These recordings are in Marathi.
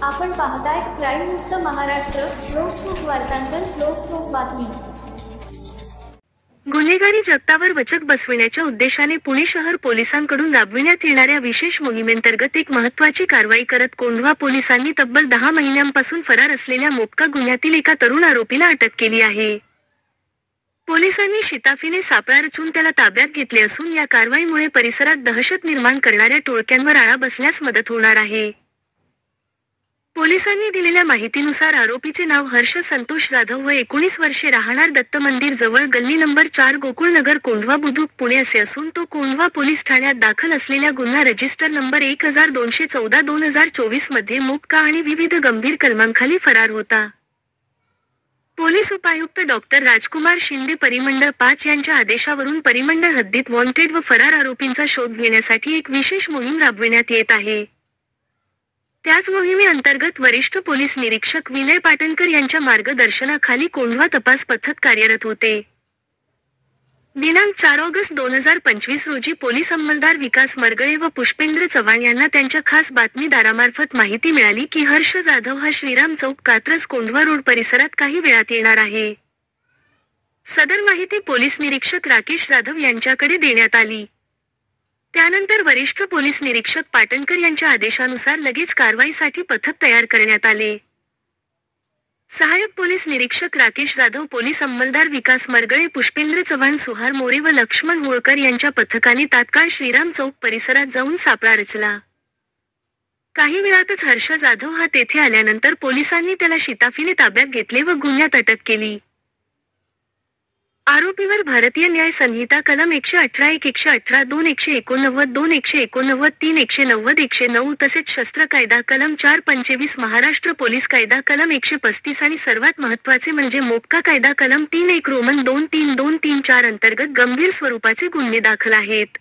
आपण पाहताय क्राईम मुक्त महाराष्ट्र. लोकसुख वार्तांकन, लोकसुख बातमी. गुन्हेगारी जगतावर वचक बसविण्याच्या उद्देशाने पुणे शहर पोलिसांकडून राबविण्यात येणाऱ्या विशेष मोहिमेंतर्गत एक महत्त्वाची कारवाई करत कोंढवा पोलिसांनी तब्बल 10 महिन्यांपासून फरार असलेल्या मोपका गुन्ह्यातील एका तरुण आरोपीला अटक केली आहे. पोलिसांनी शिताफीने सापळा रचून त्याला ताब्यात घेतले असून या कारवाईमुळे परिसरात दहशत निर्माण करणाऱ्या टोळक्यांवर आळा बसण्यास मदत होणार आहे. पोलिसांनी दिलेल्या माहितीनुसार आरोपीचे नाव हर्ष संतोष जाधव व 19 वर्षे, राहणार दत्त मंदिर जवळ, गल्ली नंबर 4, गोकुळनगर, कोंढवा बुद्रुक, पुणे असे असून तो कोंढवा पोलीस ठाण्यात दाखल असलेल्या गुन्हा रजिस्टर नंबर 1214/2024 मध्ये मोपका आणि विविध गंभीर कलमांखाली फरार होता. पोलीस उपायुक्त डॉक्टर राजकुमार शिंदे, परिमंडळ 5 यांच्या आदेशावरून परिमंडळ हद्दीत वॉन्टेड व फरार आरोपींचा शोध घेण्यासाठी एक विशेष मोहीम राबविण्यात येत आहे. त्याच मोहिमेअंतर्गत वरिष्ठ पोलीस निरीक्षक विनय पाटणकर यांच्या मार्गदर्शनाखाली कोंढवा तपास पथक कार्यरत होते. दिनांक 4 ऑगस्ट 2025 रोजी पोलीस अंमलदार विकास मरगळे व पुष्पेंद्र चव्हाण यांना त्यांच्या खास बातमीदारामार्फत माहिती मिळाली की हर्ष जाधव हा श्रीराम चौक, कात्रज, कोंढवा रोड परिसरात काही वेळात येणार आहे. सदर माहिती पोलीस निरीक्षक राकेश जाधव यांच्याकडे देण्यात आली. त्यानंतर वरिष्ठ पोलीस निरीक्षक पाटणकर यांच्या आदेशानुसार लगेच कारवाईसाठी पथक तयार करण्यात आले. सहाय्यक पोलीस निरीक्षक राकेश जाधव, पोलीस अंमलदार विकास मरगळे, पुष्पेंद्र चव्हाण, सुहार मोरे व लक्ष्मण होळकर यांच्या पथकाने तात्काळ श्रीराम चौक परिसरात जाऊन सापळा रचला. काही वेळातच हर्ष जाधव हा तेथे आल्यानंतर पोलिसांनी त्याला शिताफीने ताब्यात घेतले व गुन्ह्यात अटक केली. आरोपीवर भारतीय न्याय संहिता कलम 118, 118, 2, 189, 2, 189, 3, 190, 109 तसेच शस्त्र कायदा कलम 425, महाराष्ट्र पोलीस कायदा कलम 135 आणि सर्वात महत्त्वाचे म्हणजे मोपका कायदा कलम 3.1 रोमन 2.3.2.3.4 अंतर्गत गंभीर स्वरूपाचे गुन्हे दाखल आहेत.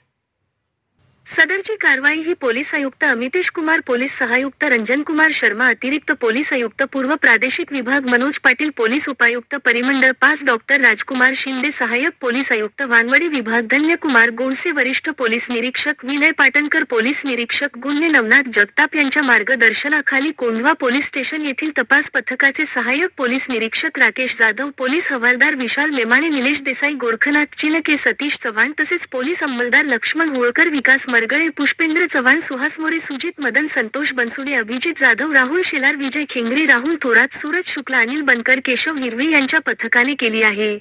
सदरची कारवाई ही पोलीस आयुक्त अमितेश कुमार, पोलीस सहायुक्त रंजन कुमार शर्मा, अतिरिक्त पोलीस आयुक्त पूर्व प्रादेशिक विभाग मनोज पाटील, पोलीस उपायुक्त परिमंडळ 5 डॉक्टर राजकुमार शिंदे, सहाय्यक पोलीस आयुक्त वानवडी विभाग धन्यकुमार गोंडसे, वरिष्ठ पोलीस निरीक्षक विनय पाटणकर, पोलीस निरीक्षक गुन्हे नवनाथ जगताप यांच्या मार्गदर्शनाखाली कोंढवा पोलीस स्टेशन येथील तपास पथकाचे सहाय्यक पोलीस निरीक्षक राकेश जाधव, पोलीस हवालदार विशाल मेमाणे, निलेश देसाई, गोरखनाथ चिनके, सतीश चव्हाण तसेच पोलीस अंमलदार लक्ष्मण होळकर, विकास मरगळे, पुष्पेंद्र चव्हाण, सुहास मोरे, सुजित मदन, संतोष बनसोडे, अभिजित जाधव, राहुल शेलार, विजय खेंगरे, राहुल थोरात, सूरज शुक्ला, अनिल बनकर, केशव हिरवे यांच्या पथकाने केली आहे.